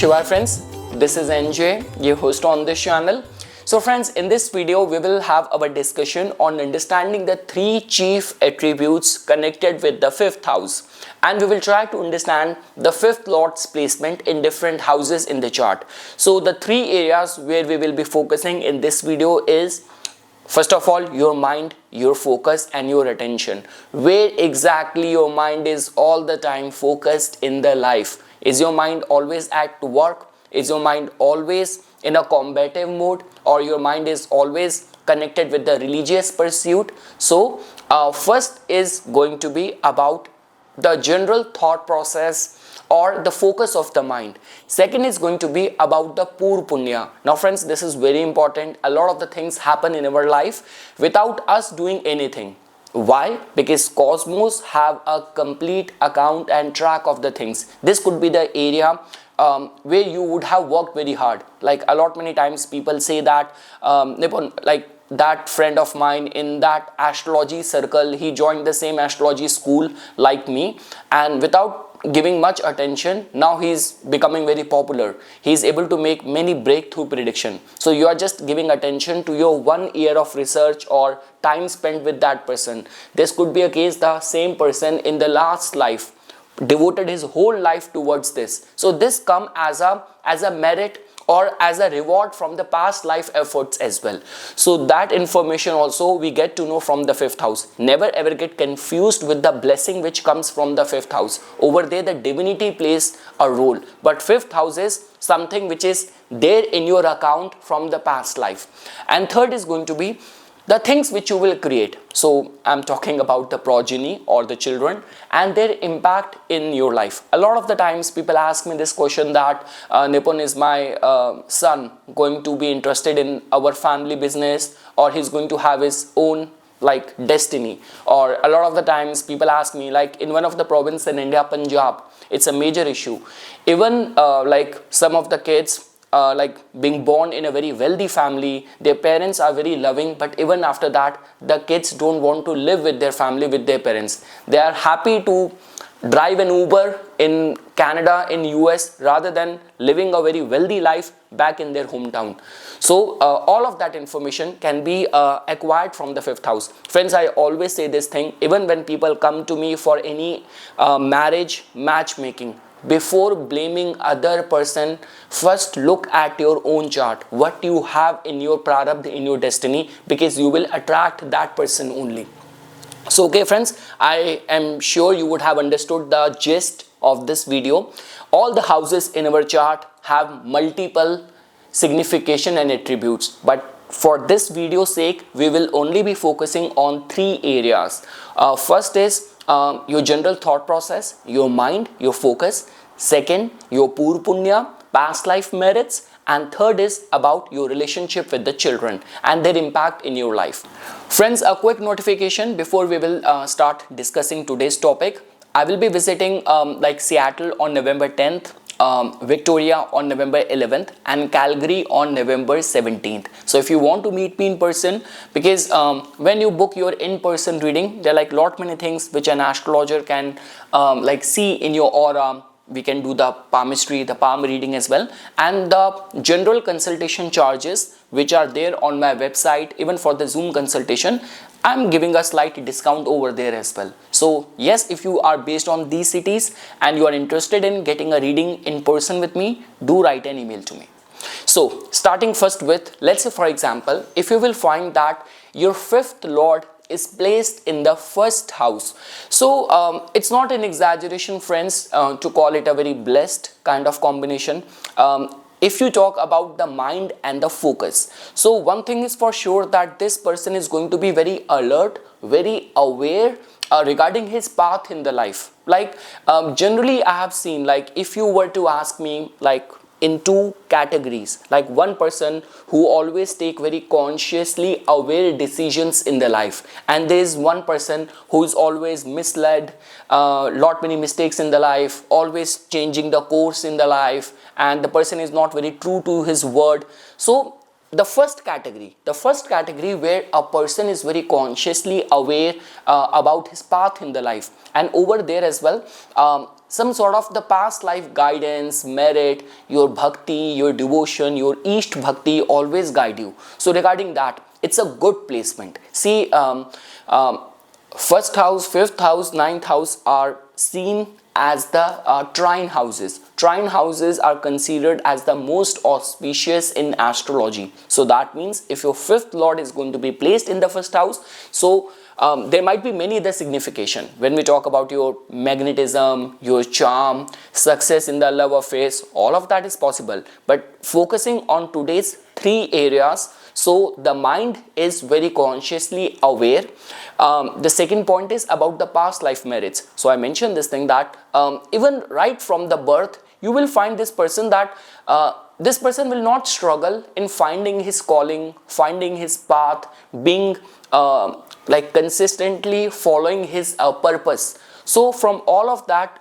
Shiva friends, this is NJ, your host on this channel. So friends, in this video we will have our discussion on understanding the three chief attributes connected with the fifth house, and we will try to understand the fifth lord's placement in different houses in the chart. So the three areas where we will be focusing in this video is, first of all, your mind, your focus and your attention. Where exactly your mind is all the time focused in the life? Is your mind always at work? Is your mind always in a combative mode, or your mind is always connected with the religious pursuit? So first is going to be about the general thought process or the focus of the mind. Second is going to be about the pur punya. Now friends, this is very important. A lot of the things happen in our life without us doing anything. Why? Because cosmos have a complete account and track of the things. This could be the area where you would have worked very hard. Like a lot many times people say that Nippon, like that friend of mine in that astrology circle, he joined the same astrology school like me, and without giving much attention, now he's becoming very popular. He's able to make many breakthrough prediction. So you are just giving attention to your 1 year of research or time spent with that person. This could be a case the same person in the last life devoted his whole life towards this. So this come as a merit or as a reward from the past life efforts as well. So that information also we get to know from the fifth house. Never ever get confused with the blessing which comes from the fifth house. Over there the divinity plays a role, but fifth house is something which is there in your account from the past life. And third is going to be the things which you will create. So I'm talking about the progeny or the children and their impact in your life. A lot of the times people ask me this question that Nippon, is my son going to be interested in our family business, or he's going to have his own like destiny? Or a lot of the times people ask me, like in one of the province in India, Punjab, it's a major issue. Even like some of the kids like being born in a very wealthy family, their parents are very loving, but even after that the kids don't want to live with their family, with their parents. They are happy to drive an Uber in Canada, in US, rather than living a very wealthy life back in their hometown. So all of that information can be acquired from the fifth house. Friends, I always say this thing, even when people come to me for any marriage matchmaking, before blaming other person, first look at your own chart, what you have in your prarabdha, in your destiny, because you will attract that person only. So okay friends, I am sure you would have understood the gist of this video. All the houses in our chart have multiple signification and attributes, but for this video sake we will only be focusing on three areas. First is your general thought process, your mind, your focus. Second, your pur punya, past life merits. And third is about your relationship with the children and their impact in your life. Friends, a quick notification before we will start discussing today's topic. I will be visiting like Seattle on November 10th, Victoria on November 11th, and Calgary on November 17th. So if you want to meet me in person, because when you book your in-person reading, there are like lot many things which an astrologer can like see in your aura. We can do the palmistry, the palm reading as well, and the general consultation charges which are there on my website, even for the Zoom consultation, I'm giving a slight discount over there as well. So yes, if you are based on these cities and you are interested in getting a reading in person with me, do write an email to me. So starting first with, let's say for example, if you will find that your fifth lord is placed in the first house. So it's not an exaggeration friends to call it a very blessed kind of combination. If you talk about the mind and the focus, so one thing is for sure that this person is going to be very alert, very aware regarding his path in the life. Like generally I have seen, like if you were to ask me, like in two categories, like one person who always take very consciously aware decisions in their life, and there is one person who is always misled, lot many mistakes in the life, always changing the course in the life, and the person is not very true to his word. So the first category where a person is very consciously aware about his path in the life, and over there as well some sort of the past life guidance, merit, your bhakti, your devotion, your Isht bhakti always guide you. So regarding that, it's a good placement. See, first house, fifth house, ninth house are seen as the trine houses. Trine houses are considered as the most auspicious in astrology. So that means if your fifth lord is going to be placed in the first house, so there might be many other signification when we talk about your magnetism, your charm, success in the love affairs. All of that is possible, but focusing on today's three areas, so the mind is very consciously aware. The second point is about the past life merits. So I mentioned this thing that even right from the birth, you will find this person that this person will not struggle in finding his calling, finding his path, being like consistently following his purpose. So from all of that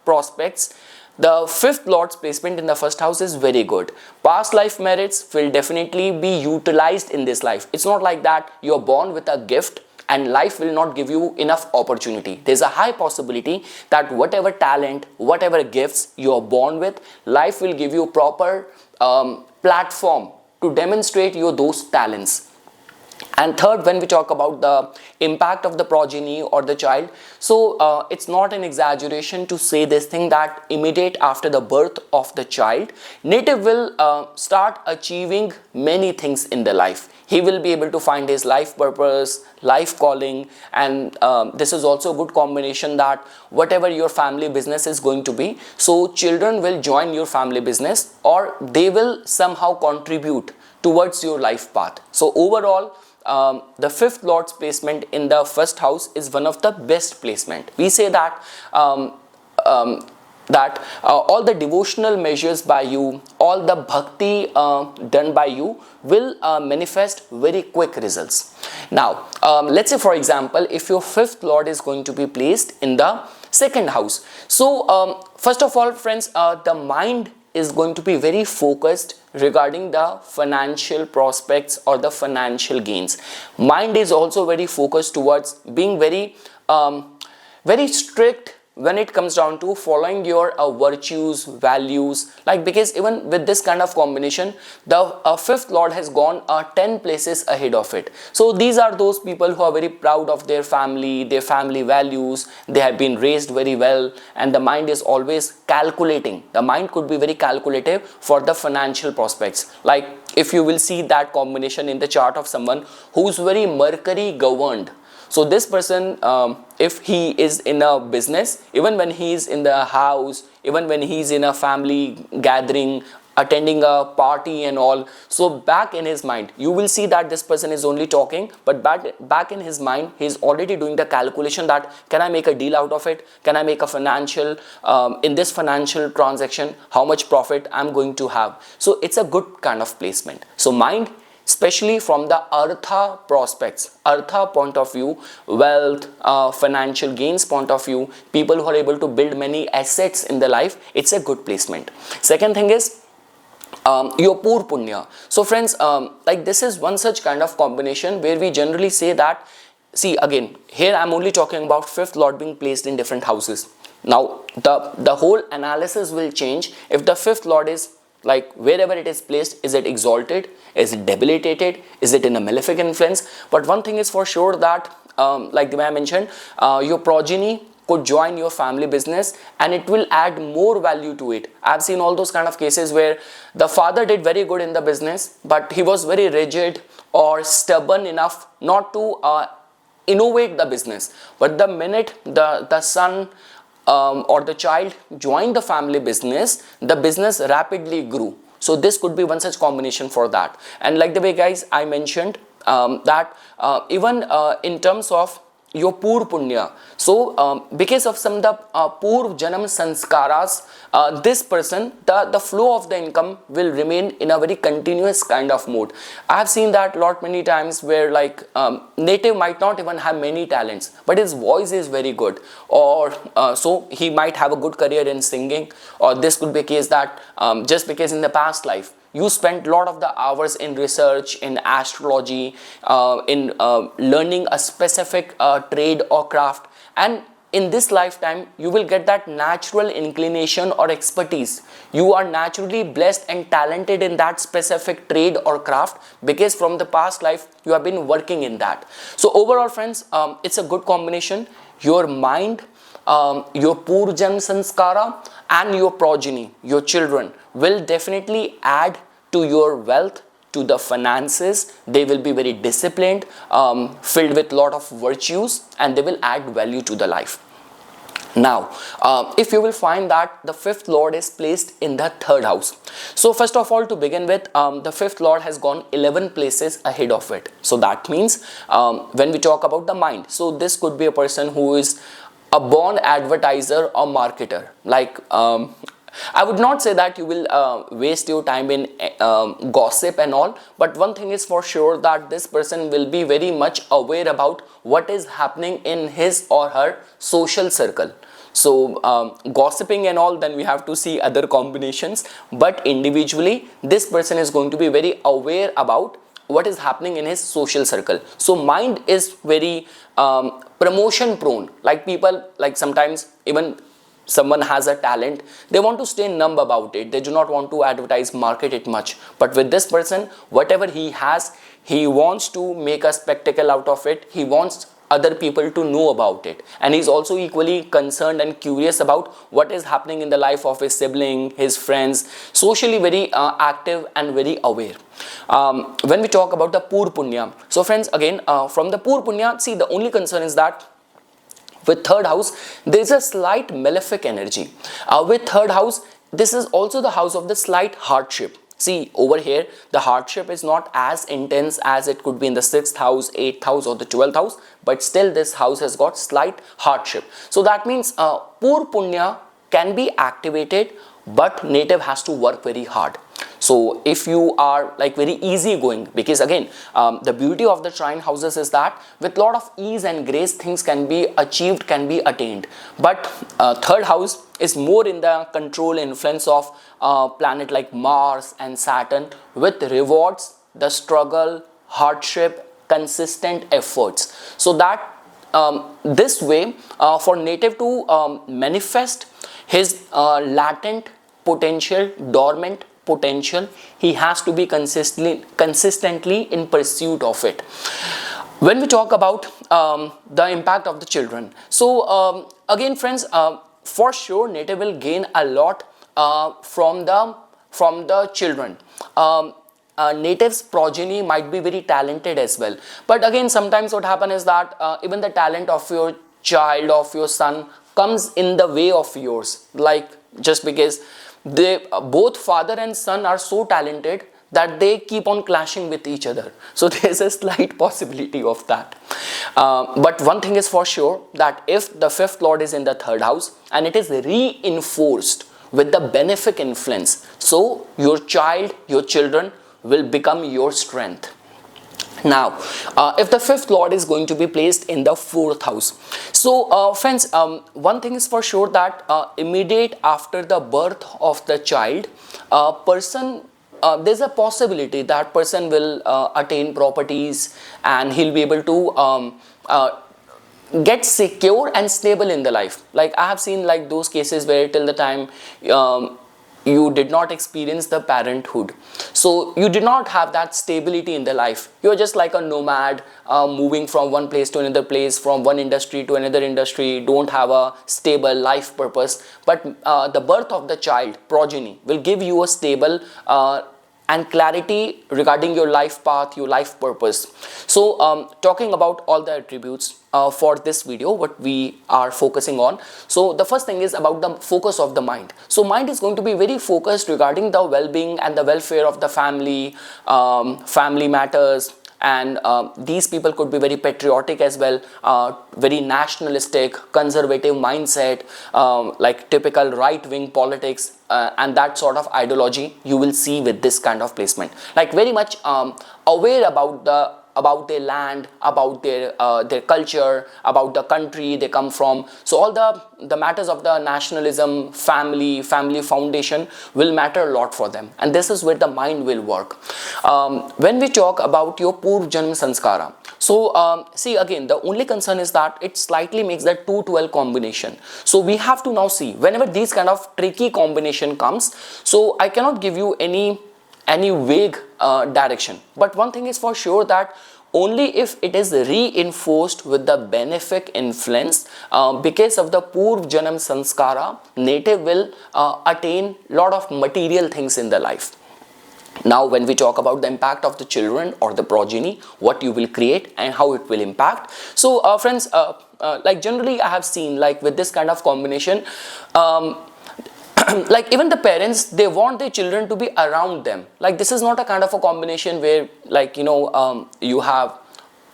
prospects, the fifth lord's placement in the first house is very good. Past life merits will definitely be utilized in this life. It's not like that you're born with a gift and life will not give you enough opportunity. There's a high possibility that whatever talent, whatever gifts you're born with, life will give you proper platform to demonstrate those talents. And third, when we talk about the impact of the progeny or the child, so it's not an exaggeration to say this thing that immediate after the birth of the child, native will start achieving many things in the life. He will be able to find his life purpose, life calling, and this is also a good combination that whatever your family business is going to be, so children will join your family business or they will somehow contribute towards your life path. So overall, the fifth lord's placement in the first house is one of the best placement. We say that all the devotional measures by you, all the bhakti done by you will manifest very quick results. Now, let's say for example, if your fifth lord is going to be placed in the second house. So, first of all, friends, the mind is going to be very focused regarding the financial prospects or the financial gains. Mind is also very focused towards being very strict when it comes down to following your virtues, values, like, because even with this kind of combination, the fifth lord has gone 10 places ahead of it. So these are those people who are very proud of their family values, they have been raised very well, and the mind is always calculating. The mind could be very calculative for the financial prospects. Like if you will see that combination in the chart of someone who's very Mercury governed. So this person, if he is in a business, even when he is in the house, even when he is in a family gathering, attending a party and all, so back in his mind, you will see that this person is only talking, but back in his mind, he is already doing the calculation that, can I make a deal out of it? Can I make a financial, in this financial transaction, how much profit I'm going to have? So it's a good kind of placement. So mind, especially from the Artha prospects, Artha point of view, wealth, financial gains point of view, people who are able to build many assets in their life, it's a good placement. Second thing is your Pur Punya. So friends, like this is one such kind of combination where we generally say that, see again, here I'm only talking about fifth lord being placed in different houses. Now the whole analysis will change if the fifth lord is, like, wherever it is placed, is it exalted, is it debilitated, is it in a malefic influence? But one thing is for sure that, like the way I mentioned, your progeny could join your family business and it will add more value to it. I've seen all those kind of cases where the father did very good in the business, but he was very rigid or stubborn enough not to innovate the business. But the minute the son or the child joined the family business, the business rapidly grew. So this could be one such combination for that. And like the way guys I mentioned that even in terms of your Pur Punya, so because of some of the Purv Janam Sanskaras, this person, the flow of the income will remain in a very continuous kind of mode. I have seen that many times where, like, native might not even have many talents, but his voice is very good, or so he might have a good career in singing, or this could be a case that just because in the past life you spent a lot of the hours in research, in astrology, in learning a specific trade or craft, and in this lifetime you will get that natural inclination or expertise. You are naturally blessed and talented in that specific trade or craft because from the past life you have been working in that. So overall friends, it's a good combination. Your mind, your purjan sanskara and your progeny, your children will definitely add to your wealth, to the finances. They will be very disciplined, filled with lot of virtues, and they will add value to the life. Now, if you will find that the fifth lord is placed in the third house. So first of all, to begin with, the fifth lord has gone 11 places ahead of it. So that means when we talk about the mind, so this could be a person who is a born advertiser or marketer. Like I would not say that you will waste your time in gossip and all, but one thing is for sure that this person will be very much aware about what is happening in his or her social circle. So gossiping and all, then we have to see other combinations, but individually this person is going to be very aware about what is happening in his social circle. So mind is very promotion prone. Like people, like sometimes even someone has a talent, they want to stay numb about it. They do not want to advertise, market it much. But with this person, whatever he has, he wants to make a spectacle out of it. He wants other people to know about it, and he's also equally concerned and curious about what is happening in the life of his sibling, his friends, socially very active and very aware. When we talk about the Pur Punya, so friends, again from the Pur Punya, see, the only concern is that with third house there is a slight malefic energy. With third house, this is also the house of the slight hardship. See, over here the hardship is not as intense as it could be in the 6th house, 8th house or the 12th house, but still this house has got slight hardship. So that means Pur Punya can be activated, but native has to work very hard. So if you are like very easygoing, because again the beauty of the trine houses is that with lot of ease and grace things can be achieved, can be attained. But third house is more in the control influence of planet like Mars and Saturn, with rewards, the struggle, hardship, consistent efforts. So that this way for native to manifest his latent potential, dormant potential, he has to be consistently in pursuit of it. When we talk about the impact of the children, so again friends, for sure native will gain a lot from the children. Native's progeny might be very talented as well, but again sometimes what happens is that even the talent of your child, of your son, comes in the way of yours. Like just because they both father and son are so talented that they keep on clashing with each other, so there's a slight possibility of that. But one thing is for sure, that if the fifth lord is in the third house and it is reinforced with the benefic influence, so your child, your children will become your strength. Now if the fifth lord is going to be placed in the fourth house, so friends, one thing is for sure, that immediate after the birth of the child, person, there's a possibility that person will attain properties and he'll be able to get secure and stable in the life. Like I have seen like those cases where till the time you did not experience the parenthood, so you did not have that stability in the life. You're just like a nomad, moving from one place to another place, from one industry to another industry, don't have a stable life purpose. But the birth of the child, progeny, will give you a stable and clarity regarding your life path, your life purpose. So talking about all the attributes for this video, what we are focusing on. So the first thing is about the focus of the mind. So mind is going to be very focused regarding the well-being and the welfare of the family, family matters, and these people could be very patriotic as well, very nationalistic, conservative mindset, like typical right-wing politics, and that sort of ideology you will see with this kind of placement. Like very much aware about the about their land, about their culture, about the country they come from. So all the matters of the nationalism, family foundation will matter a lot for them, and this is where the mind will work. When we talk about your Purv Janam Sanskara, so see, again, the only concern is that it slightly makes that 212 combination. So we have to now see whenever these kind of tricky combination comes, so I cannot give you any vague direction, but one thing is for sure, that only if it is reinforced with the benefic influence, because of the Purv Janam Sanskara, native will attain lot of material things in the life. Now when we talk about the impact of the children or the progeny, what you will create and how it will impact. So friends, like generally I have seen, like with this kind of combination, like even the parents, they want their children to be around them. Like this is not a kind of a combination where, like, you have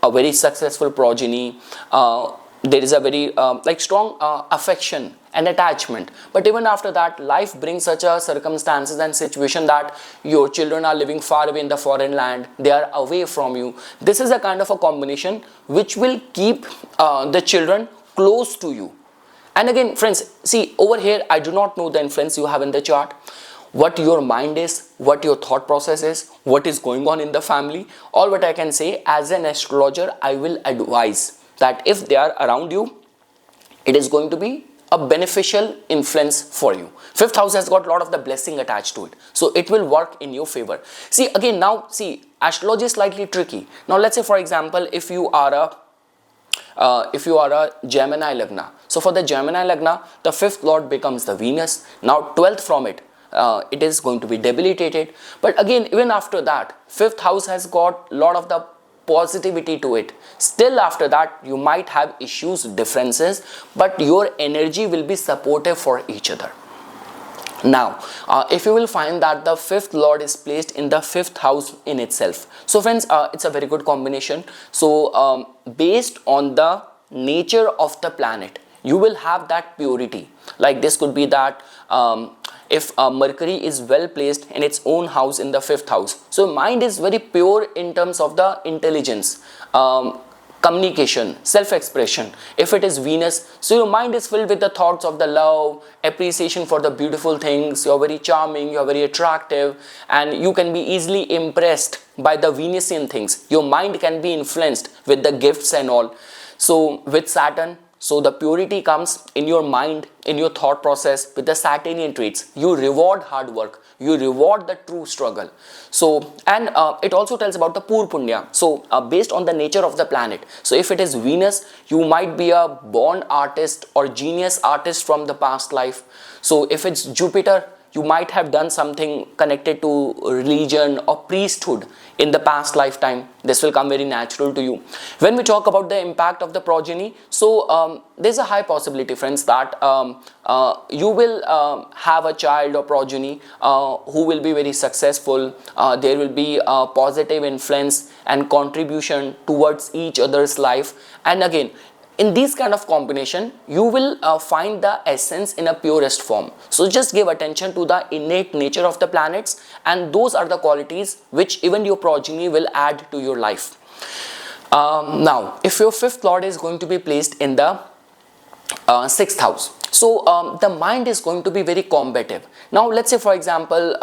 a very successful progeny, there is a very like strong affection and attachment, but even after that life brings such a circumstances and situation that your children are living far away in the foreign land, they are away from you. This is a kind of a combination which will keep the children close to you. And again, friends, see over here, I do not know the influence you have in the chart, what your mind is, what your thought process is, what is going on in the family. All what I can say as an astrologer, I will advise that if they are around you, it is going to be a beneficial influence for you. Fifth house has got a lot of the blessing attached to it, so it will work in your favor. See again, now see, astrology is slightly tricky. Now let's say for example, if you are a Gemini Lagna, so for the Gemini Lagna, the fifth lord becomes the Venus. Now 12th from it, it is going to be debilitated. But again, even after that, fifth house has got a lot of the positivity to it. Still after that, you might have issues, differences, but your energy will be supportive for each other. Now if you will find that the fifth lord is placed in the fifth house in itself, so friends, it's a very good combination. So based on the nature of the planet, you will have that purity. Like this could be that if Mercury is well placed in its own house in the fifth house, so mind is very pure in terms of the intelligence, communication, self-expression. If it is Venus, so your mind is filled with the thoughts of the love, appreciation for the beautiful things, you're very charming, you're very attractive, and you can be easily impressed by the Venusian things. Your mind can be influenced with the gifts and all. So with Saturn, so the purity comes in your mind, in your thought process. With the Saturnian traits, you reward hard work, you reward the true struggle. So, and it also tells about the Pur Punya. So based on the nature of the planet, so if it is Venus, you might be a born artist or genius artist from the past life. So if it's Jupiter, you might have done something connected to religion or priesthood in the past lifetime. This will come very natural to you. When we talk about the impact of the progeny, so there's a high possibility, friends, that you will have a child or progeny who will be very successful. There will be a positive influence and contribution towards each other's life. And again, in this kind of combination, you will find the essence in a purest form. So just give attention to the innate nature of the planets, and those are the qualities which even your progeny will add to your life. Now, if your fifth lord is going to be placed in the sixth house, so the mind is going to be very combative. Now let's say for example,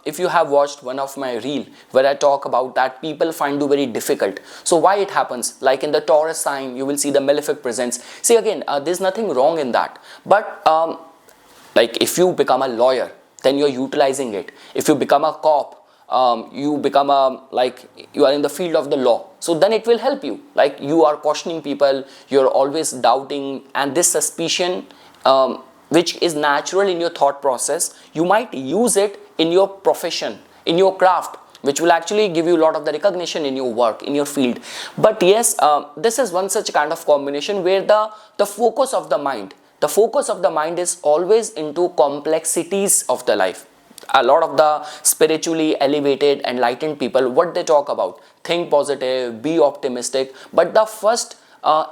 if you have watched one of my reel where I talk about that people find it very difficult. So why it happens? Like in the Taurus sign, you will see the malefic presence. See again, there's nothing wrong in that, but like if you become a lawyer, then you're utilizing it. If you become a cop, you become like you are in the field of the law, so then it will help you. Like you are cautioning people, you're always doubting, and this suspicion which is natural in your thought process, you might use it in your profession, in your craft, which will actually give you a lot of the recognition in your work, in your field. But yes, this is one such kind of combination where the focus of the mind, is always into complexities of the life. A lot of the spiritually elevated, enlightened people, what they talk about, think positive, be optimistic, but the first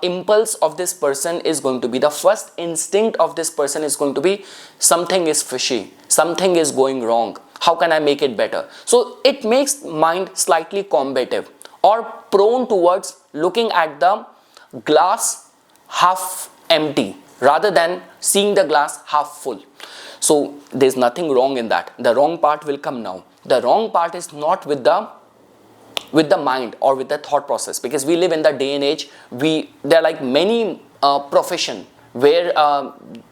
impulse of this person is going to be, the first instinct of this person is going to be, something is fishy, something is going wrong, how can I make it better? So it makes mind slightly combative. or prone towards looking at the glass half empty rather than seeing the glass half full. So there's nothing wrong in that. The wrong part will come now. The wrong part is not with the mind or with the thought process, because we live in the day and age, there are like many profession where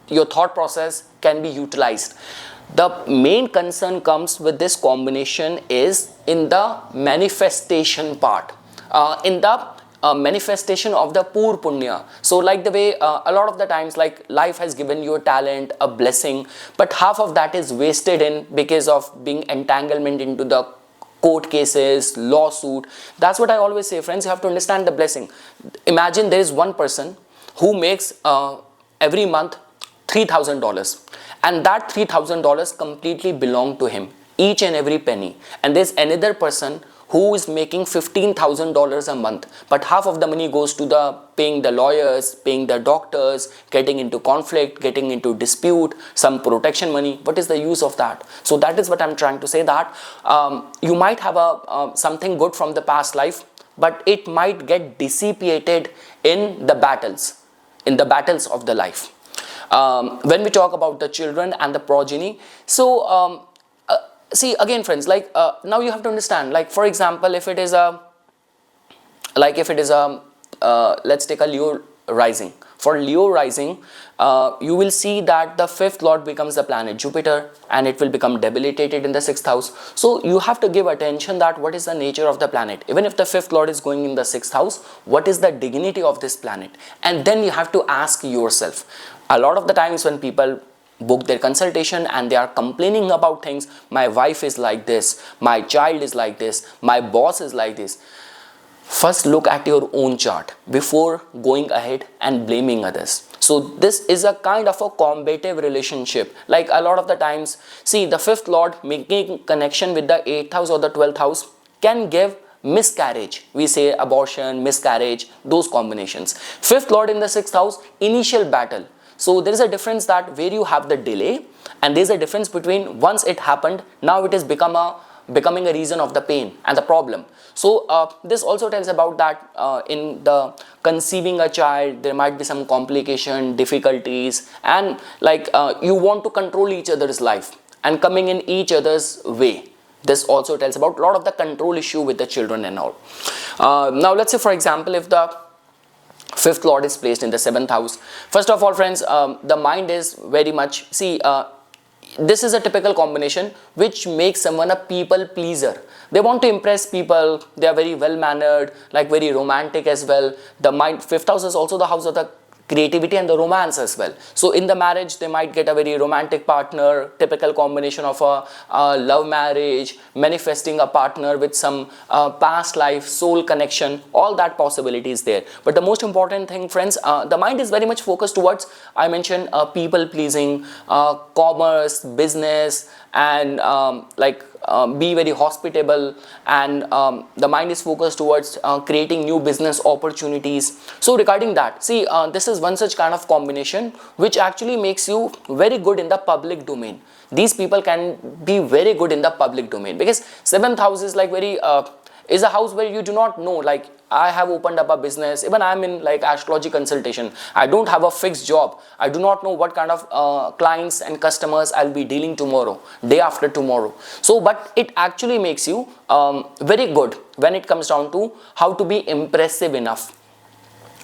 your thought process can be utilized. The main concern comes with this combination is in the manifestation part, in the manifestation of the poor punya. So like the way a lot of the times, like life has given you a talent, a blessing, but half of that is wasted in because of being entanglement into the court cases, lawsuit. That's what I always say, friends. You have to understand the blessing. Imagine there is one person who makes every month $3,000, and that $3,000 completely belong to him, each and every penny. And there's another person who is making $15,000 a month, but half of the money goes to the paying the lawyers, paying the doctors, getting into conflict, getting into dispute, some protection money. What is the use of that? So that is what I'm trying to say, that you might have something good from the past life, but it might get dissipated in the battles of the life. When we talk about the children and the progeny, so see again, friends, like now you have to understand, like for example, if it is a let's take a Leo rising. For Leo rising, you will see that the fifth lord becomes the planet Jupiter, and it will become debilitated in the sixth house. So you have to give attention that what is the nature of the planet. Even if the fifth lord is going in the sixth house, what is the dignity of this planet? And then you have to ask yourself. A lot of the times when people book their consultation and they are complaining about things, my wife is like this, my child is like this, my boss is like this. First look at your own chart before going ahead and blaming others. So this is a kind of a combative relationship. Like a lot of the times, see, the fifth lord making connection with the 8th house or the 12th house can give miscarriage. We say abortion, miscarriage, those combinations. Fifth lord in the 6th house, initial battle. So there is a difference that where you have the delay, and there is a difference between once it happened, now it is becoming a reason of the pain and the problem. So this also tells about that in the conceiving a child, there might be some complication, difficulties, and like you want to control each other's life and coming in each other's way. This also tells about a lot of the control issue with the children and all. Now let's say, for example, if the fifth lord is placed in the 7th house. First of all, friends, the mind is very much, see, this is a typical combination which makes someone a people pleaser. They want to impress people. They are very well mannered, like very romantic as well. The mind, 5th house is also the house of the creativity and the romance as well. So in the marriage, they might get a very romantic partner, typical combination of a love marriage, manifesting a partner with some past life, soul connection, all that possibility is there. But the most important thing, friends, the mind is very much focused towards, I mentioned, people pleasing, commerce, business, and be very hospitable, and the mind is focused towards creating new business opportunities. So regarding that, see, this is one such kind of combination which actually makes you very good in the public domain. These people can be very good in the public domain, because 7th house is like very is a house where you do not know, like I have opened up a business, even I'm in like astrology consultation, I don't have a fixed job, I do not know what kind of clients and customers I'll be dealing tomorrow, day after tomorrow. So but it actually makes you very good when it comes down to how to be impressive enough.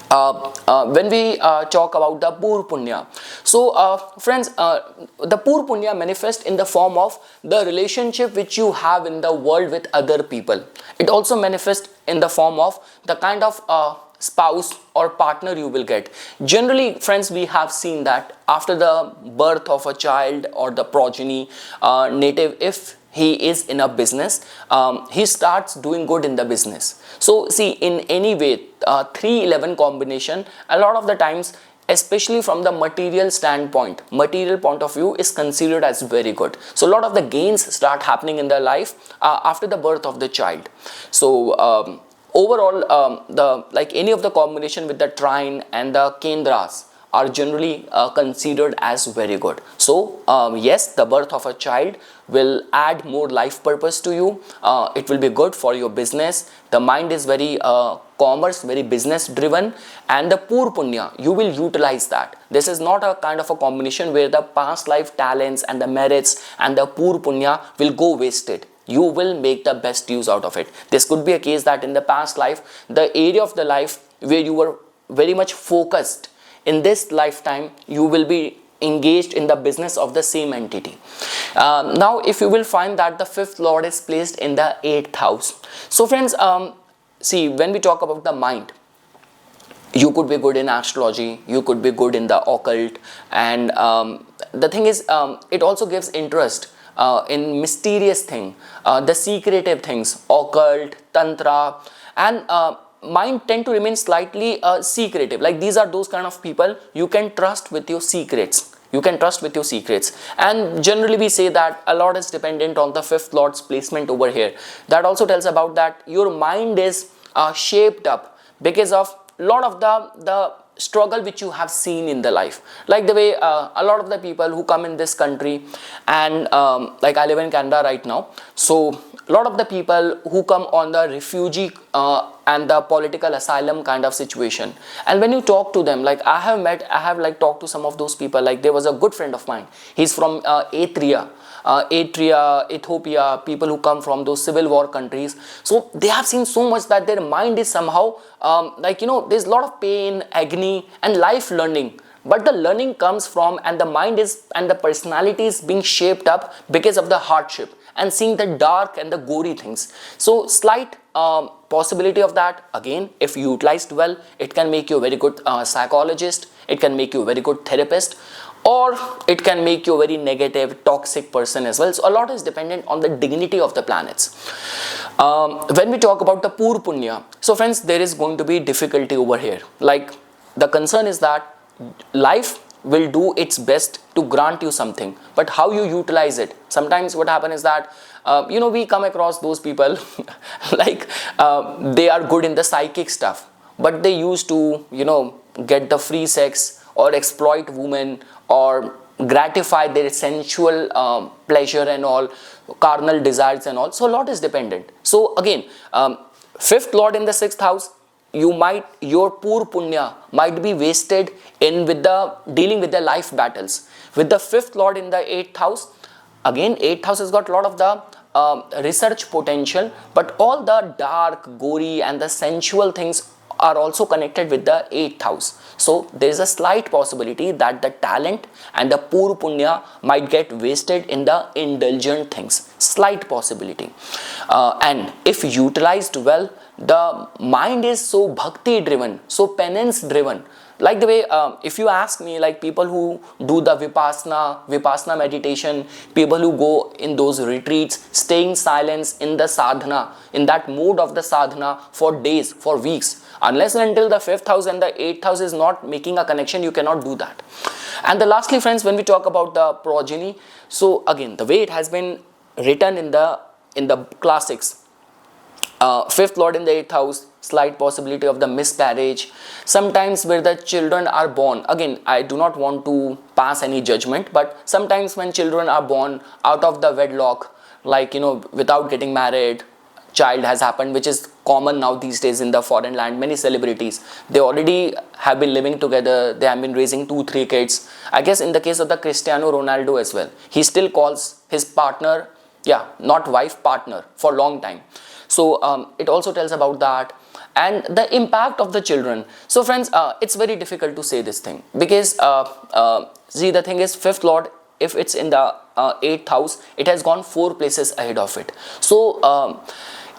When we talk about the poor punya, so friends, the poor punya manifest in the form of the relationship which you have in the world with other people. It also manifests in the form of the kind of spouse or partner you will get. Generally, friends, we have seen that after the birth of a child or the progeny native, if he is in a business, he starts doing good in the business. So see, in any way, 3-11 combination, a lot of the times, especially from the material standpoint, material point of view is considered as very good. So a lot of the gains start happening in their life after the birth of the child. So overall, the like any of the combination with the trine and the kendras are generally considered as very good. So yes, the birth of a child will add more life purpose to you. It will be good for your business. The mind is very commerce, very business driven, and the poor punya, you will utilize that. This is not a kind of a combination where the past life talents and the merits and the poor punya will go wasted. You will make the best use out of it. This could be a case that in the past life, the area of the life where you were very much focused, in this lifetime you will be engaged in the business of the same entity. Now if you will find that the fifth lord is placed in the 8th house. So friends, see, when we talk about the mind, you could be good in astrology, you could be good in the occult, and the thing is, it also gives interest in mysterious thing, the secretive things, occult, tantra, and mind tend to remain slightly secretive. Like these are those kind of people you can trust with your secrets. You can trust with your secrets. And generally we say that a lot is dependent on the fifth lord's placement over here. That also tells about that your mind is shaped up because of lot of the struggle which you have seen in the life. Like the way a lot of the people who come in this country, and like I live in Canada right now, so a lot of the people who come on the refugee and the political asylum kind of situation, and when you talk to them, like I have like talked to some of those people. Like there was a good friend of mine, he's from Eritrea, Ethiopia, people who come from those civil war countries. So they have seen so much that their mind is somehow like, you know, there's a lot of pain, agony, and life learning. But the learning comes from, and the mind is, and the personality is being shaped up because of the hardship and seeing the dark and the gory things. So slight possibility of that. Again, if utilized well, it can make you a very good psychologist, it can make you a very good therapist, or it can make you a very negative, toxic person as well. So a lot is dependent on the dignity of the planets. When we talk about the poor punya, so friends, there is going to be difficulty over here. Like the concern is that life will do its best to grant you something, but how you utilize it. Sometimes what happens is that you know, we come across those people like they are good in the psychic stuff, but they used to, you know, get the free sex or exploit women or gratify their sensual pleasure and all, carnal desires and all. So a lot is dependent. So again, fifth lord in the 6th house, your poor punya might be wasted in with the dealing with the life battles. With the fifth lord in the 8th house, again 8th house has got a lot of the research potential, but all the dark, gory, and the sensual things are also connected with the 8th house. So there is a slight possibility that the talent and the poor punya might get wasted in the indulgent things. Slight possibility. And if utilized well, the mind is so bhakti driven, so penance driven. Like the way, if you ask me, like people who do the vipassana meditation, people who go in those retreats, staying silence in the sadhana, in that mode of the sadhana for days, for weeks, unless and until the 5th house and the 8th house is not making a connection, you cannot do that. And the lastly, friends, when we talk about the progeny, so again, the way it has been written in the classics, 5th lord in the 8th house, slight possibility of the miscarriage. Sometimes where the children are born, again, I do not want to pass any judgment, but sometimes when children are born out of the wedlock, like, you know, without getting married, child has happened, which is common now these days in the foreign land. Many celebrities, they already have been living together, they have been raising 2-3 kids. I guess in the case of the Cristiano Ronaldo as well, he still calls his partner, not wife, partner for long time. So it also tells about that and the impact of the children. So friends, it's very difficult to say this thing because see, the thing is, 5th lord, if it's in the 8th house, it has gone 4 places ahead of it. So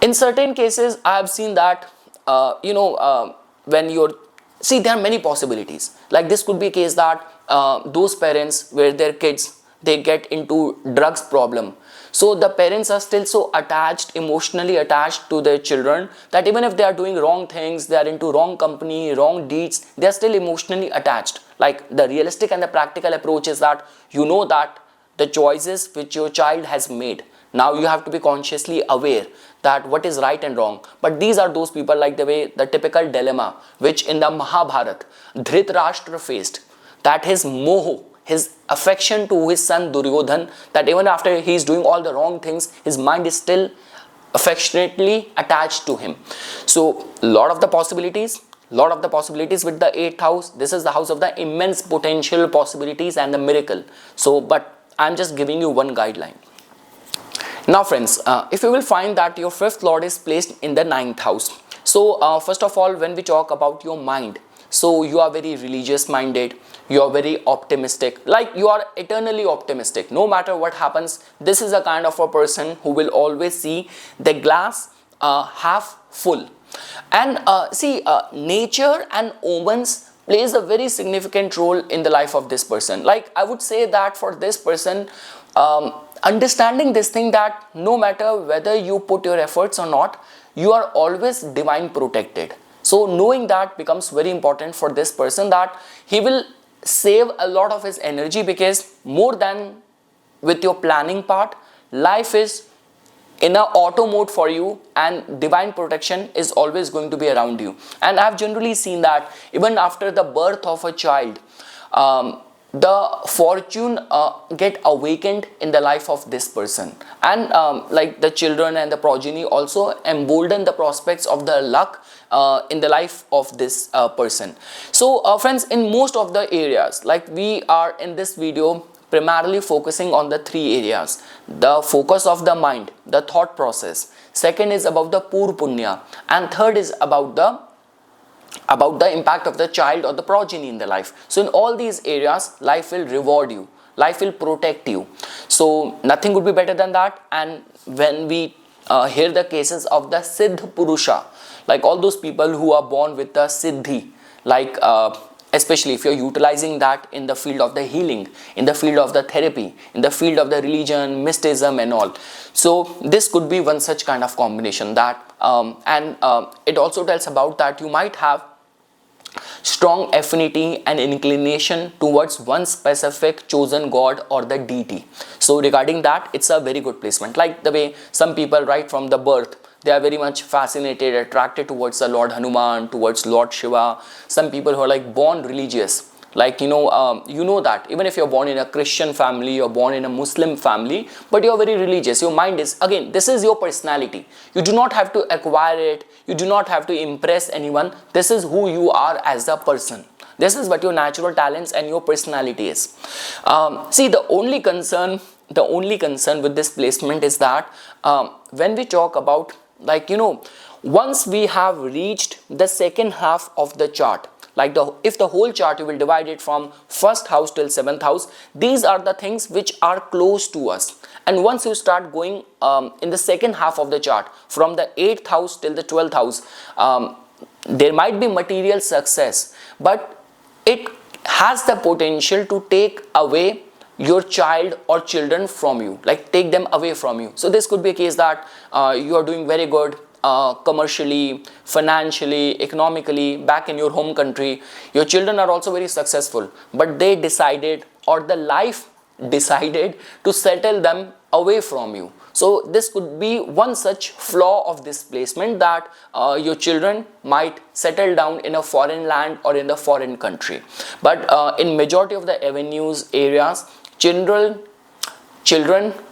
in certain cases, I have seen that you know, when you're, see, there are many possibilities. Like this could be a case that those parents where their kids, they get into drugs problem. So the parents are still so attached, emotionally attached to their children, that even if they are doing wrong things, they are into wrong company, wrong deeds, they are still emotionally attached. Like the realistic and the practical approach is that you know that the choices which your child has made, now you have to be consciously aware that what is right and wrong. But these are those people, like the way the typical dilemma which in the Mahabharata Dhritarashtra faced. that his moho, his affection to his son Duryodhan, that even after he is doing all the wrong things, his mind is still affectionately attached to him. So lot of the possibilities with the 8th house. This is the house of the immense potential possibilities and the miracle. So but I'm just giving you one guideline. Now friends, if you will find that your 5th lord is placed in the 9th house. So first of all, when we talk about your mind, so you are very religious minded, you are very optimistic, like you are eternally optimistic. No matter what happens, this is a kind of a person who will always see the glass half full. And nature and omens plays a very significant role in the life of this person. Like I would say that for this person, understanding this thing that no matter whether you put your efforts or not, you are always divine protected. So knowing that becomes very important for this person, that he will save a lot of his energy, because more than with your planning part, life is in a auto mode for you, and divine protection is always going to be around you. And I've generally seen that even after the birth of a child, the fortune get awakened in the life of this person, and like the children and the progeny also embolden the prospects of the luck in the life of this person. So friends, in most of the areas, like we are in this video primarily focusing on the 3 areas: the focus of the mind, the thought process, second is about the pur punya, and third is about the impact of the child or the progeny in the life. So in all these areas, life will reward you, life will protect you. So nothing would be better than that. And when we hear the cases of the Siddh Purusha, like all those people who are born with the Siddhi, like especially if you're utilizing that in the field of the healing, in the field of the therapy, in the field of the religion, mysticism and all. So this could be one such kind of combination that it also tells about that you might have strong affinity and inclination towards one specific chosen god or the deity. So regarding that, it's a very good placement. Like the way some people right from the birth, they are very much fascinated, attracted towards the Lord Hanuman, towards Lord Shiva. Some people who are like born religious, like you know that even if you're born in a Christian family, you're born in a Muslim family, but you're very religious, your mind is, again, this is your personality. You do not have to acquire it, you do not have to impress anyone. This is who you are as a person. This is what your natural talents and your personality is. See, the only concern with this placement is that when we talk about, like once we have reached the second half of the chart, like if the whole chart you will divide it from 1st house till 7th house, these are the things which are close to us. And once you start going in the second half of the chart, from the 8th house till the 12th house, there might be material success, but it has the potential to take away your child or children from you, like take them away from you. So this could be a case that you are doing very good commercially, financially, economically back in your home country. Your children are also very successful, but they decided, or the life decided, to settle them away from you. So this could be one such flaw of this placement, that your children might settle down in a foreign land or in the foreign country. But in majority of the avenues areas, children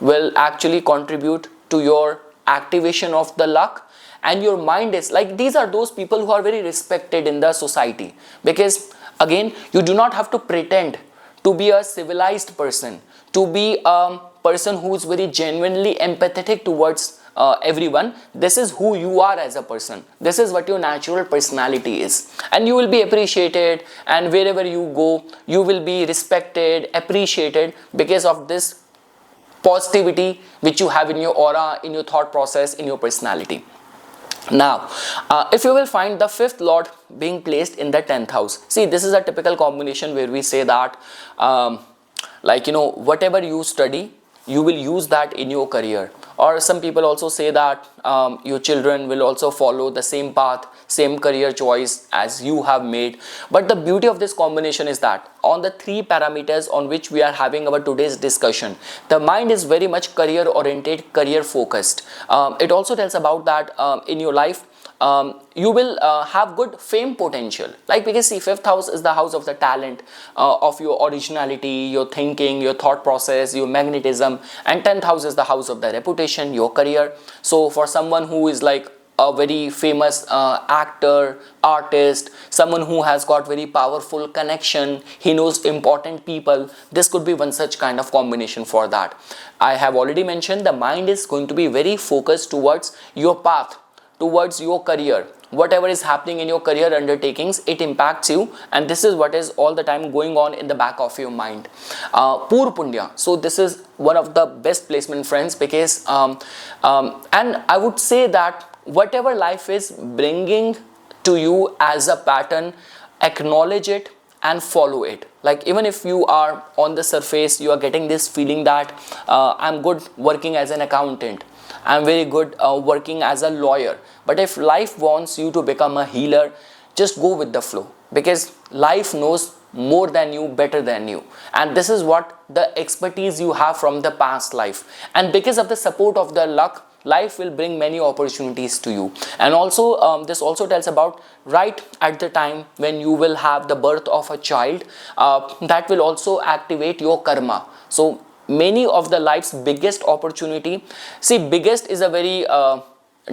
will actually contribute to your activation of the luck. And your mind is like, these are those people who are very respected in the society, because again, you do not have to pretend to be a civilized person, to be a person who is very genuinely empathetic towards everyone. This is who you are as a person. This is what your natural personality is, and you will be appreciated, and wherever you go, you will be respected, appreciated, because of this positivity which you have in your aura, in your thought process, in your personality. Now, if you will find the 5th lord being placed in the 10th house, see, this is a typical combination where we say that whatever you study, you will use that in your career. Or some people also say that your children will also follow the same path, same career choice as you have made. But the beauty of this combination is that on the three parameters on which we are having our today's discussion, the mind is very much career oriented, career focused. It also tells about that in your life you will have good fame potential, like, because see, fifth house is the house of the talent, of your originality, your thinking, your thought process, your magnetism, and 10th house is the house of the reputation, your career. So for someone who is like a very famous actor, artist, someone who has got very powerful connection, he knows important people, this could be one such kind of combination for that. I have already mentioned the mind is going to be very focused towards your path, towards your career. Whatever is happening in your career undertakings, it impacts you, and this is what is all the time going on in the back of your mind. Poor Punya, so this is one of the best placement, friends, because and I would say that whatever life is bringing to you as a pattern, acknowledge it and follow it. Like, even if you are on the surface, you are getting this feeling that I'm good working as an accountant, I'm very good working as a lawyer, but if life wants you to become a healer, just go with the flow, because life knows more than you, better than you, and this is what the expertise you have from the past life, and because of the support of the luck, life will bring many opportunities to you. And also this also tells about right at the time when you will have the birth of a child, that will also activate your karma. So many of the life's biggest opportunity, see, biggest is a very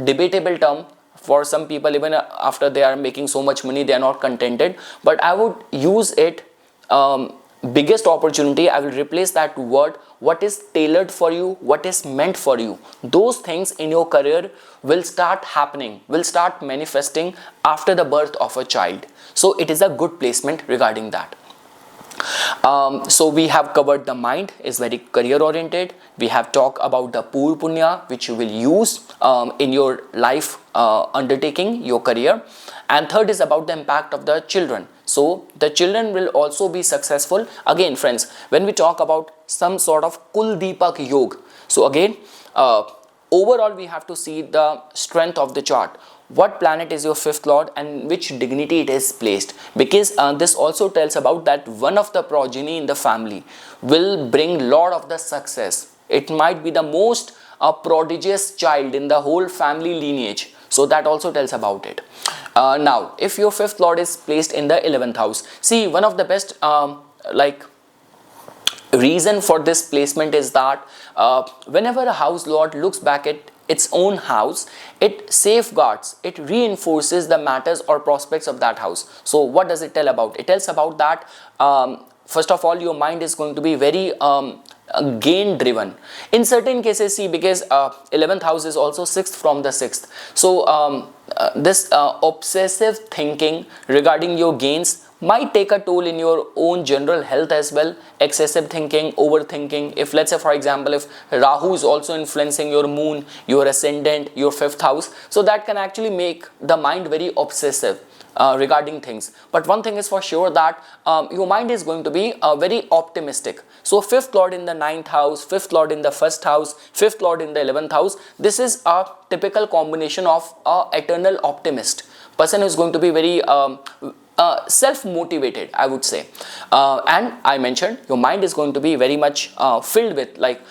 debatable term for some people. Even after they are making so much money, they are not contented, but I would use it, biggest opportunity, I will replace that word, what is tailored for you, what is meant for you. Those things in your career will start happening, will start manifesting after the birth of a child. So it is a good placement regarding that. So we have covered the mind is very career oriented. We have talked about the Poor Punya, which you will use in your life undertaking, your career. And third is about the impact of the children. So the children will also be successful. Again, friends, when we talk about some sort of Kul Deepak Yoga, so again, overall we have to see the strength of the chart. What planet is your fifth lord and which dignity it is placed, because this also tells about that one of the progeny in the family will bring lot of the success. It might be the most prodigious child in the whole family lineage, so that also tells about it. Now if your fifth lord is placed in the 11th house, see, one of the best like reason for this placement is that whenever a house lord looks back at its own house, it safeguards, it reinforces the matters or prospects of that house. So what does it tell about? It tells about that first of all, your mind is going to be very gain driven in certain cases. See, because 11th house is also 6th from the 6th, so this obsessive thinking regarding your gains might take a toll in your own general health as well. Excessive thinking, overthinking, if let's say for example if Rahu is also influencing your moon, your ascendant, your 5th house, so that can actually make the mind very obsessive regarding things. But one thing is for sure, that your mind is going to be very optimistic. So 5th lord in the 9th house, 5th lord in the 1st house, 5th lord in the 11th house, this is a typical combination of a eternal optimist. Person is going to be very self-motivated, I would say, and I mentioned your mind is going to be very much filled with like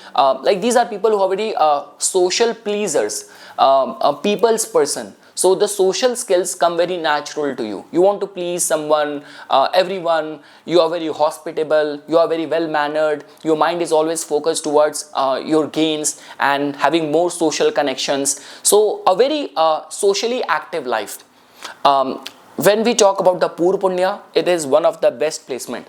these are people who are very social pleasers, a people's person. So the social skills come very natural to you. You want to please someone, everyone. You are very hospitable. You are very well mannered. Your mind is always focused towards your gains and having more social connections. So a very socially active life. When we talk about the Poor Punya, it is one of the best placement.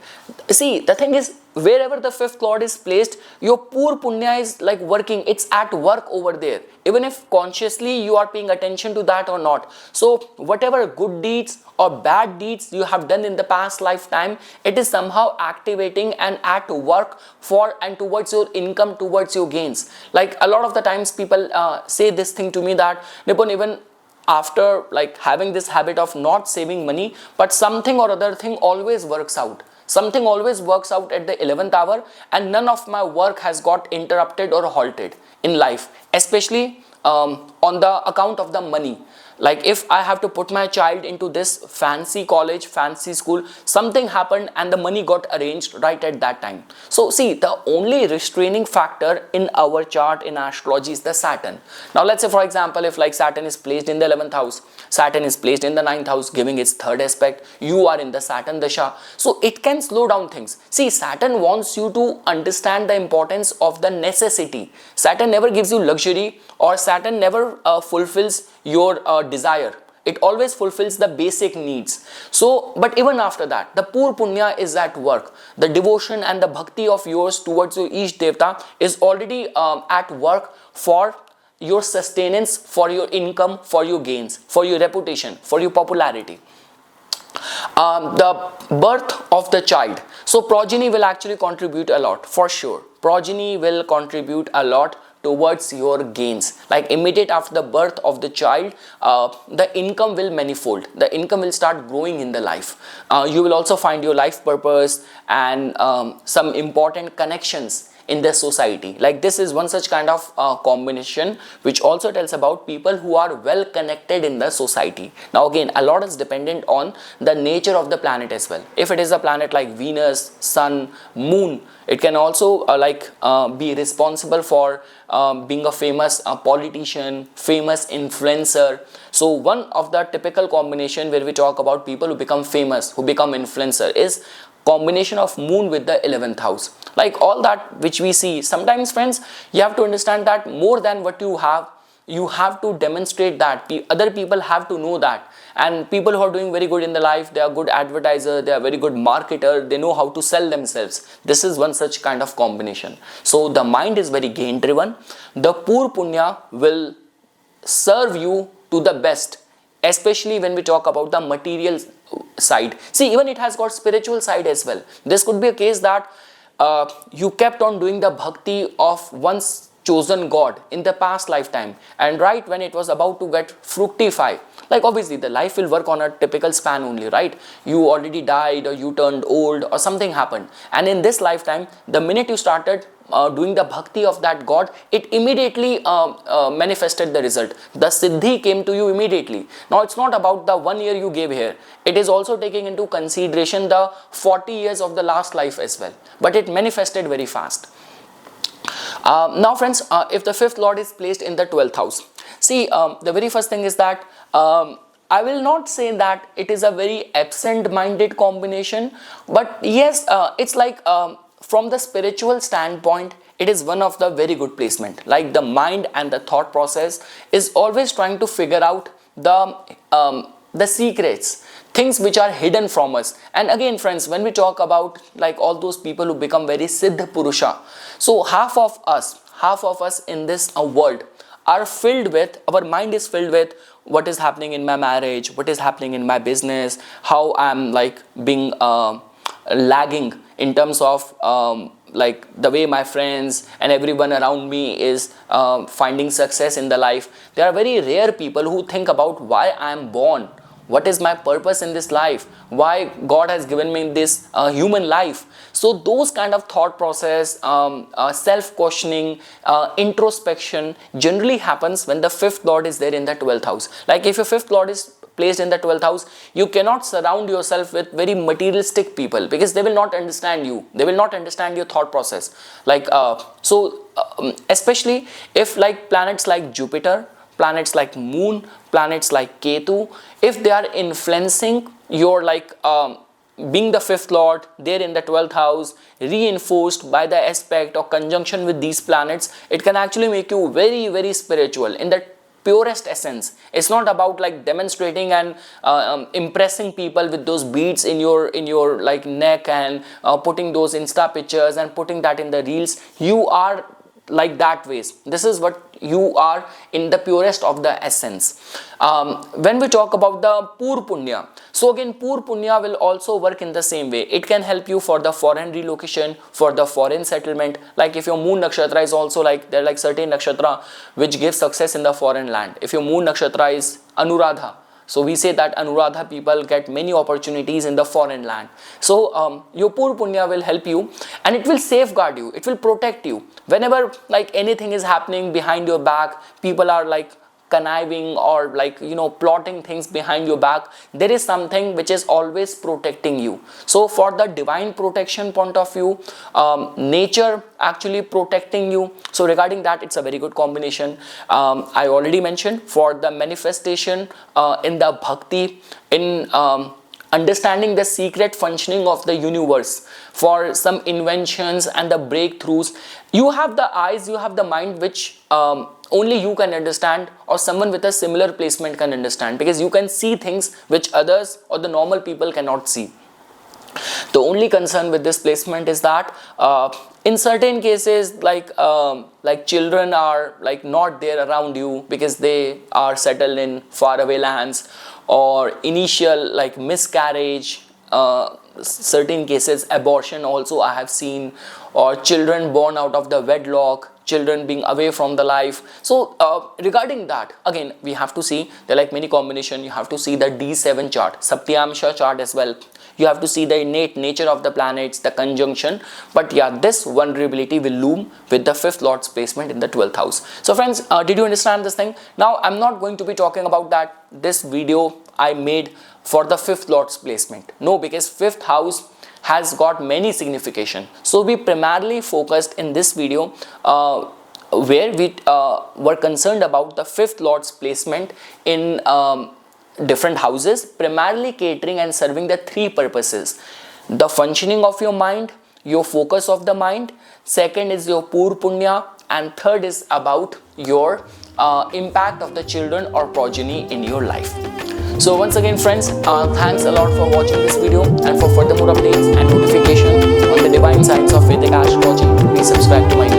See, the thing is, wherever the 5th lord is placed, your Poor Punya is like working, it's at work over there, even if consciously you are paying attention to that or not. So whatever good deeds or bad deeds you have done in the past lifetime, it is somehow activating and at work for and towards your income, towards your gains. Like a lot of the times people say this thing to me that, Nipun, even after like having this habit of not saving money, but something or other thing always works out. Something always works out at the 11th hour, and none of my work has got interrupted or halted in life, especially on the account of the money. Like if I have to put my child into this fancy college, fancy school, something happened and the money got arranged right at that time. So see, the only restraining factor in our chart in astrology is the Saturn. Now let's say for example, if like Saturn is placed in the 11th house, Saturn is placed in the 9th house, giving its third aspect, you are in the Saturn Dasha. So it can slow down things. See, Saturn wants you to understand the importance of the necessity. Saturn never gives you luxury, or Saturn never fulfills your desire. It always fulfills the basic needs. So, but even after that, the Pur Punya is at work. The devotion and the bhakti of yours towards your each devta is already at work for your sustenance, for your income, for your gains, for your reputation, for your popularity. The birth of the child. So progeny will actually contribute a lot, for sure. Progeny will contribute a lot towards your gains. Like immediate after the birth of the child, the income will manifold. The income will start growing in the life. You will also find your life purpose and some important connections in the society. Like this is one such kind of combination which also tells about people who are well connected in the society. Now again, a lot is dependent on the nature of the planet as well. If it is a planet like Venus, Sun, Moon, it can also be responsible for being a famous politician, famous influencer. So one of the typical combination where we talk about people who become famous, who become influencer, is combination of Moon with the 11th house. Like all that which we see, sometimes friends, you have to understand that more than what you have to demonstrate that. Other people have to know that. And people who are doing very good in the life, they are good advertiser, they are very good marketer, they know how to sell themselves. This is one such kind of combination. So the mind is very gain driven. The Pur Punya will serve you to the best, especially when we talk about the material side. See, even it has got spiritual side as well. This could be a case that you kept on doing the bhakti of one's chosen God in the past lifetime, and right when it was about to get fructify, like obviously the life will work on a typical span only, right? You already died, or you turned old, or something happened, and in this lifetime, the minute you started doing the bhakti of that God, it immediately manifested the result. The siddhi came to you immediately. Now it's not about the 1 year you gave here, it is also taking into consideration the 40 years of the last life as well, but it manifested very fast. Now friends, if the fifth lord is placed in the 12th house, see, the very first thing is that I will not say that it is a very absent-minded combination, but yes, it's like from the spiritual standpoint, it is one of the very good placement. Like the mind and the thought process is always trying to figure out the secrets, things which are hidden from us. And again friends, when we talk about like all those people who become very Siddha Purusha, so half of us in this world are filled with, our mind is filled with what is happening in my marriage, what is happening in my business, how I'm like being lagging in terms of like the way my friends and everyone around me is finding success in the life. There are very rare people who think about why I am born, what is my purpose in this life, why God has given me this human life. So those kind of thought process, self-questioning, introspection generally happens when the fifth lord is there in the 12th house. Like if your fifth lord is placed in the 12th house, you cannot surround yourself with very materialistic people, because they will not understand you, they will not understand your thought process. Like especially if like planets like Jupiter, planets like Moon, planets like Ketu, if they are influencing your like being the fifth lord there in the 12th house, reinforced by the aspect or conjunction with these planets, it can actually make you very, very spiritual in the purest essence. It's not about like demonstrating and impressing people with those beads in your like neck and putting those Insta pictures and putting that in the reels. You are like that ways. This is what you are in the purest of the essence. When we talk about the Pur Punya, so again Pur Punya will also work in the same way. It can help you for the foreign relocation, for the foreign settlement. Like if your Moon Nakshatra is also like, there are like certain nakshatra which give success in the foreign land. If your Moon Nakshatra is Anuradha, so we say that Anuradha people get many opportunities in the foreign land. So your Pur Punya will help you, and it will safeguard you, it will protect you. Whenever like anything is happening behind your back, people are like conniving or like plotting things behind your back. There is something which is always protecting you. So for the divine protection point of view, nature actually protecting you, so regarding that it's a very good combination. I already mentioned for the manifestation in the bhakti, in understanding the secret functioning of the universe, for some inventions and the breakthroughs, you have the eyes, you have the mind which only you can understand, or someone with a similar placement can understand, because you can see things which others or the normal people cannot see. The only concern with this placement is that in certain cases, like children are like not there around you because they are settled in faraway lands, or initial like miscarriage, certain cases abortion also I have seen, or children born out of the wedlock, children being away from the life. So regarding that, again we have to see there are like many combination. You have to see the D7 chart, Satyamsha chart as well. You have to see the innate nature of the planets, the conjunction. But yeah, this vulnerability will loom with the 5th Lord's placement in the 12th house. So friends, did you understand this thing? Now I'm not going to be talking about that. This video I made for the 5th Lord's placement. No, because 5th house has got many signification. So we primarily focused in this video where we were concerned about the 5th Lord's placement in different houses, primarily catering and serving the 3 purposes: the functioning of your mind, your focus of the mind, second is your pur punya, and third is about your impact of the children or progeny in your life. So once again friends, thanks a lot for watching this video, and for further more updates and notification on the divine science of Vedic astrology, please subscribe to my